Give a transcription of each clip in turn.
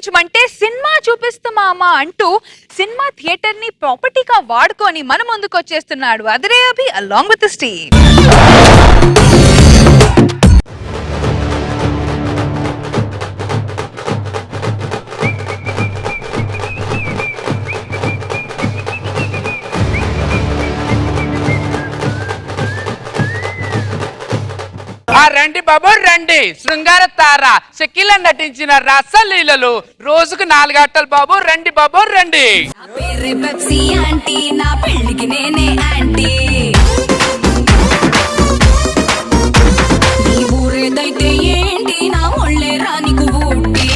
చూపించమంటే cinema చూపిస్తామా అంటూ cinema theatre ని ప్రాపర్టీగా వాడుకొని మన ముందుకు వచ్చేస్తున్నాడు అదిరే అభి అలాంగ్ విత్ హిస్ టీమ్. రండి బాబు రండి, శృంగార తార షకీల నటించిన రసలీలలు రోజుకు 4 గంటలు బాబు, రండి బాబు రండి. నా పెళ్ళికి నేనే ఆంటీ, నీ ఊరేదైతే ఏంటి, నా ఒళ్ళే రానికు ఊటి.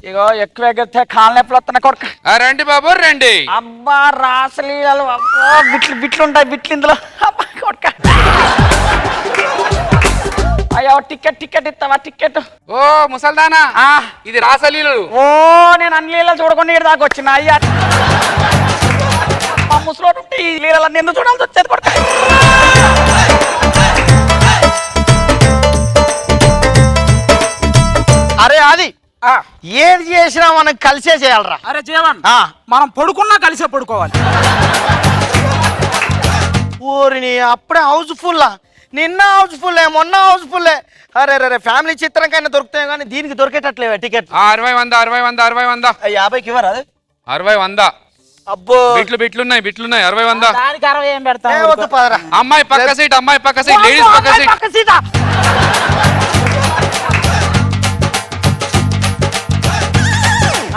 ఇగో ఎక్కువ ఎగిరితే కాళ్ళ నొప్పులు వస్తున్నాయి కొడుక. రండి బాబు రండి. అబ్బా రాసలీలలు, అబ్బా బిట్లు ఉంటాయి, బిట్లు ఇందులో. అబ్బా కొడుక, అయ్యో టికెట్ ఇస్తావా? టికెట్. ఓ ముసల్దానా, ఇది రాసలీలలు. ఓ నేను అన్ని లీలలు చూడకుండా ఇక్కడ దాకా వచ్చిన. అయ్యా మా ముసలోడు ఉంటే ఈ లీలలన్నీ ఎందుకు చూడాల్సి వచ్చేది కొడుక. అరే అది ఏది చేసినా మనం కలిసే చేయాలరా. అరే జీవన్, మనం పడుకున్నా కలిసే పడుకోవాలి. ఊరిని అప్పుడే హౌస్ఫుల్లా, నిన్న హౌస్ఫుల్, మొన్న హౌస్ఫుల్. అరే రే ఫ్యామిలీ చిత్రంకైనా దొరుకుతాయి కానీ దీనికి దొరికేటట్లేవే టికెట్. 60 100 60 100 60 100 50కి ఇవ్వరా? అది 60 100. అబ్బో బిట్లున్నాయి 60 100. దానికి 60 ఏం పెడతా? వద్దు పదరా. అమ్మాయి పక్క సీట్, అమ్మాయి పక్క సీట్, లేడీస్ పక్క సీట్.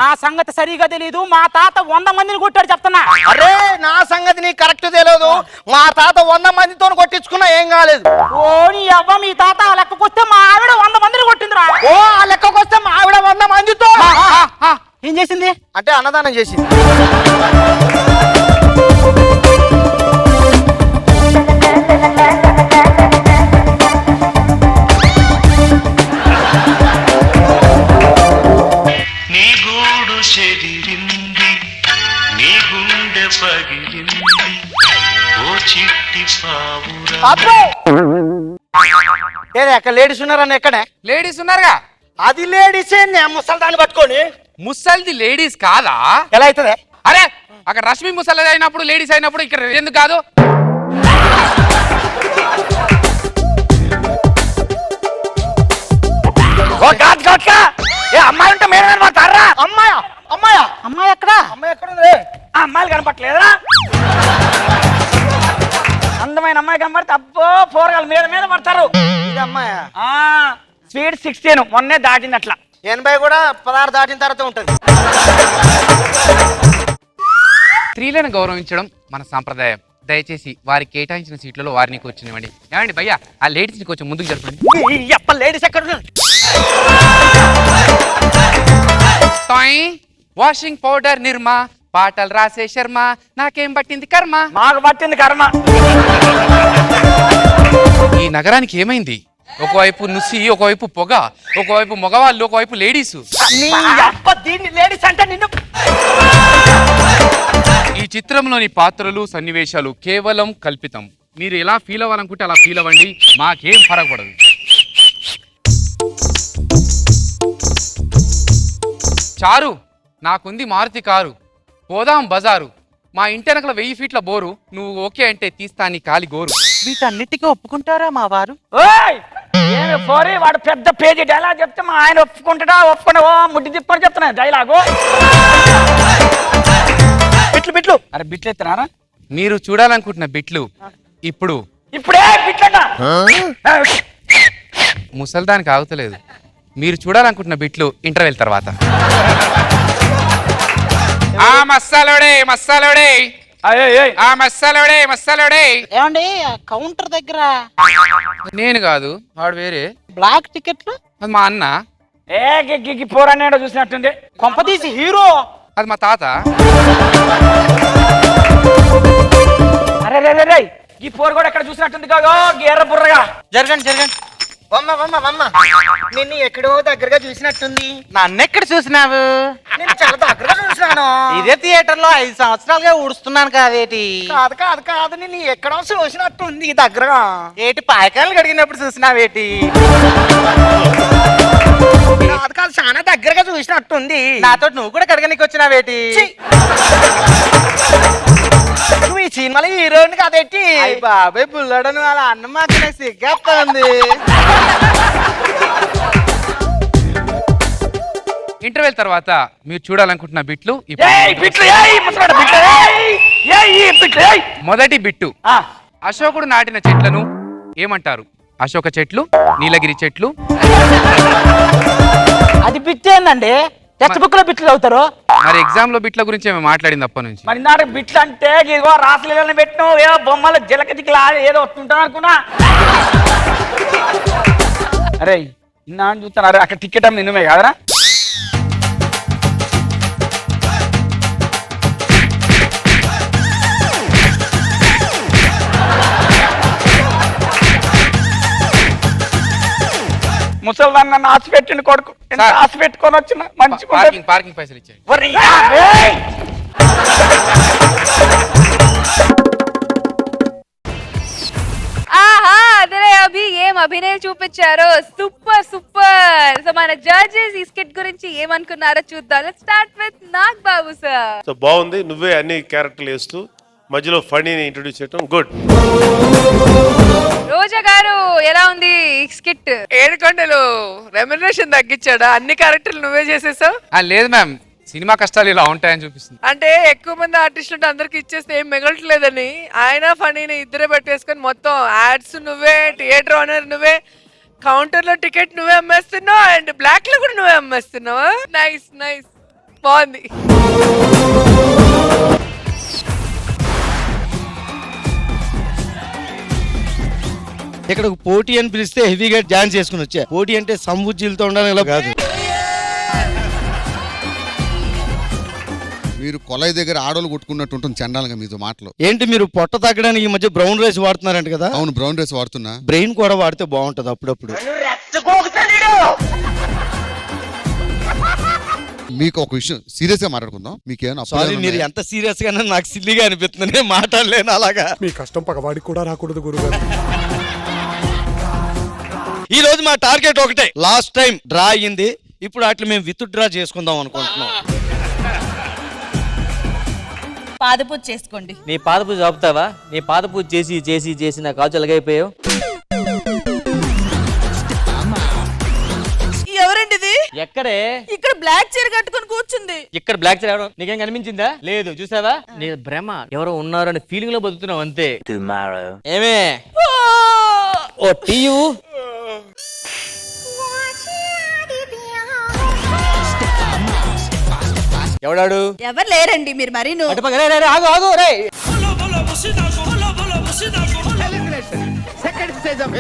నా సంగతి సరిగా తెలీదు, మా తాత 100 మందిని కొట్టాడు చెప్తున్నా. అరే నా సంగతి నీకు కరెక్ట్ తెలియదు. మా తాత 100 మందితో కొట్టించుకున్నా ఏం కాలేదు. ఓ నీ అవ్వ, మీ తాత లెక్కకొస్తే మా ఆవిడ 100 మందిని కొట్టిందిరా. ఓ ఆ లెక్కకు వస్తే మా ఆవిడ 100 మందితో ఏం చేసింది అంటే అన్నదానం చేసింది. నీ గూడు చెదిరింది, నీ గుండె పగిలింది, ఓ చిట్టి పావురా. అబ్బో ఏదే అక్కడ లేడీస్ ఉన్నారని ఎక్కడే? లేడీస్ ఉన్నారుగా. అది లేడీస్ ముసల్దాన్ని పట్టుకొని. ముసల్ది లేడీస్ కాదా? ఎలా అవుతుంది? అరే అక్కడ రష్మి ముసలి అయినప్పుడు లేడీస్ అయినప్పుడు ఇక్కడ ఎందుకు కాదు? అమ్మాయి ఉంటే మేమే మాట్లాడరా? అమ్మాయా? అమ్మాయా? అమ్మాయి ఎక్కడ? అమ్మాయి ఎక్కడ ఉంది? ఆ అమ్మాయిలు కనపట్లేదురా? అందమైన అమ్మాయి కనపడితే అబ్బో పోరగాళ్ళు మీద మీద పడతారు. ఇది అమ్మాయా? స్వీట్ 16 మొన్నే దాటింది. అట్లా 80 కూడా 16 దాటిన తర్వాత ఉంటది. స్త్రీలను గౌరవించడం మన సాంప్రదాయం. దయచేసి వారికి కేటాయించిన సీట్లలో వారిని కూర్చునివ్వండి. ఏమండి భయ్యా, ఆ లేడీస్ ని కొంచెం ముందుకు జరపండి. లేడీస్ ఎక్కడ ఉన్నారు? వాషింగ్ పౌడర్ నిర్మా, పాటలు రాసే శర్మ, నాకేం పట్టింది కర్మ. మాకు పట్టింది కర్మ. ఈ నగరానికి ఏమైంది? ఒకవైపు నుసి, ఒకవైపు పొగ, ఒకవైపు మగవాళ్ళు, ఒకవైపు లేడీస్. దీన్ని లేడీస్ అంటే నిన్ను. ఈ చిత్రంలోని పాత్రలు సన్నివేశాలు కేవలం కల్పితం. మీరు ఎలా ఫీల్ అవ్వాలనుకుంటే అలా ఫీల్ అవ్వండి, మాకేం ఫరక్ పడదు. చారు, నాకుంది మారుతి కారు, పోదాం బజారు, మా ఇంటెనకల 1000 ఫీట్ల బోరు, నువ్వు ఓకే అంటే తీస్తా నీ కాలి గోరు. వీటన్నిటికీ ఒప్పుకుంటారా మా వారు? ఏమి పోరి, వాడు పెద్ద పేజీ డైలాగ్ చెప్తే మా ఆయన ఒప్పుకుంటాడా? ఒప్పుకున్నా ఓ ముడ్డి తిప్పని చెప్తున్నా డైలాగు. బిట్లు అరే బిట్లు ఎత్తున్నారా? మీరు చూడాలనుకుంటున్న బిట్లు ఇప్పుడు ఇప్పుడే బిట్లట. ముసల్దానికి ఆగుతలేదు. మీరు చూడాలనుకుంటున్న బిట్లు ఇంటర్వెల్ తర్వాత. మస్సాలోడే మస్సాలోడే మస్సాలోడే. ఏమండి కౌంటర్ దగ్గర నేను కాదు, వాడు వేరే. బ్లాక్ టికెట్లు అది మా అన్న. పోరాడు చూసినట్టుంది. కొంపదీసి హీరో. అది మా తాత. అరే రే రే, ఈ పోరు కూడా ఎక్కడ చూసినట్టుంది. ఎర్ర బుర్రగా జరగండి జరగండి. వమ్మ నిన్ను ఎక్కడో దగ్గరగా చూసినట్టుంది. నన్ను ఎక్కడ చూసినావు? నేను చాలా దగ్గరగా చూసినాను. ఇదే థియేటర్ లో 5 సంవత్సరాలుగా ఊడుస్తున్నాను కాదేటి. కాదు నిన్ను ఎక్కడో చూసినట్టుంది దగ్గరగా. ఏటి పాయకాయలు కడిగినప్పుడు చూసినావేటి? కాదు చాలా దగ్గరగా చూసినట్టుంది. నాతో నువ్వు కూడా కడగనికి వచ్చినావేటి? ఛీ! నువ్వు ఈ సినిమాలో హీరోయిన్ కాదేటి? అయ్య బాబాయ్ బుల్లడను అలా అన్న మాకు నాకు సిగ్గేస్తుంది. ఇంటర్వెల్ తర్వాత మీరు చూడాలనుకుంటున్న బిట్లు ఏయ్ బిట్లు, ఏయ్ ముసలాడు బిట్లు, ఏయ్ ఈ బిట్లు, ఏయ్. మొదటి బిట్టు. ఆ, అశోకుడు నాటిన చెట్లను ఏమంటారు? అశోక చెట్లు, నీలగిరి చెట్లు. అది బిట్టేందండి? టెక్స్ట్ బుక్ లో బిట్లు చదువుతారు. మరి ఎగ్జామ్ లో బిట్ల గురించి ఏమో మాట్లాడింది అప్పటి నుంచి. మరి నాడు బిట్లు అంటే ఇదిగో రాసలీలని పెట్టినావు, ఏదో బొమ్మలు జిలక జిక్కలా ఏదో వస్తుంటాను అనుకున్నా. అరే ఇన్నా అని చూస్తాను. అరే అక్కడ టికెట్ అమ్మ నిన్నమే కాదరా? ముసల్దాన్ని నన్ను ఆశ పెట్టిండు కొడుకు. ఎంత సార్. ఆశ పెట్టుకొని వచ్చిన మంచిగా పార్కింగ్ పైసలు ఇచ్చాయి. ఆహా అదే అభి ఏం అభినయం చూపించారో, సూపర్ సూపర్. సో మన జడ్జెస్ ఈ స్కిట్ గురించి ఏమనుకున్నారో చూద్దాం. Let's start with Nag Babu sir. So బాగుంది, నువ్వే అన్ని క్యారెక్టర్లు వేస్తూ మధ్యలో ఫనీని ఇంట్రొడ్యూస్ చేయడం గుడ్. రోజా గారు ఎలా ఉంది ఈ స్కిట్? 7 గంటలు రెమ్యునరేషన్ తగ్గించాడా? అన్ని క్యారెక్టర్లు నువ్వే చేసేసావు. లేదు మ్యామ్, సినిమా కష్టాలు ఇలా ఉంటాయని చూపిస్తుంది. అంటే ఎక్కువ మంది ఆర్టిస్టులు అందరికి ఇచ్చేస్తే ఏం మిగలట్లేదని ఆయన ఫనీని ఇద్దరే పెట్టేసుకొని మొత్తం యాడ్స్ నువ్వే, థియేటర్ ఓనర్ నువ్వే, కౌంటర్ లో టికెట్ నువ్వే అమ్మేస్తున్నావు అండ్ బ్లాక్ లో కూడా నువ్వే అమ్మేస్తున్నావు. నైస్ నైస్, బాగుంది. ఇక్కడ పోటీ అని పిలిస్తే హెవీగా డాన్స్ చేసుకుని వచ్చా. పోటీ అంటే సంబుజ్జీలతో ఉండాలని ఇలా కాదు. మీరు కొలై దగ్గర ఆడోళ్ళు కొట్టుకున్నట్టు ఉంటుంది చండాలంగా మీతో మాటలు. ఏంటి మీరు పొట్ట తగ్గడానికి ఈ మధ్య బ్రౌన్ రైస్ వాడుతున్నారంట కదా? అవును, బ్రౌన్ రైస్ వాడుతున్నా. బ్రెయిన్ కూడా వాడితే బాగుంటది అప్పుడప్పుడు. మీకు ఒక విషయం సీరియస్ గా మాట్లాడుకుందాం. మీకేమైనా సారీ, మీరు ఎంత సీరియస్ గానే నాకు సిల్లిగా అనిపిస్తుంది. నేను మాట్లాడలేను అలాగా. మీ కష్టం పగవాడికి కూడా రాకూడదు గురుగారు. ఈ రోజు మా టార్గెట్ ఒకటే. లాస్ట్ టైం డ్రా అయ్యింది, ఇప్పుడు అట్లా మేము విత్ డ్రా చేసుకుందాం అనుకుంటున్నాం. పాదపూజ చేసుకోండి. నీ పాదపూజ ఆపుతావా? నీ పాదపూజ చేసి చేసి చేసి నా కాచు ఎలాగైపోయావు. ఎవరండి ఇది? ఎక్కడే? ఇక్కడ బ్లాక్ చీర కట్టుకొని కూర్చుంది. ఇక్కడ బ్లాక్ చైర్ ఎవరో నీకేం కనిపించిందా? లేదు, చూసావా? నీ భ్రమ, ఎవరో ఉన్నారు అనే ఫీలింగ్ లో బతుకుతున్నావు అంతే. ఏమే ఓ టీయు ఎవడాడు? ఎవరు లేరండి, మీరు మరీ ఆగు ఆగు రే. Second stage of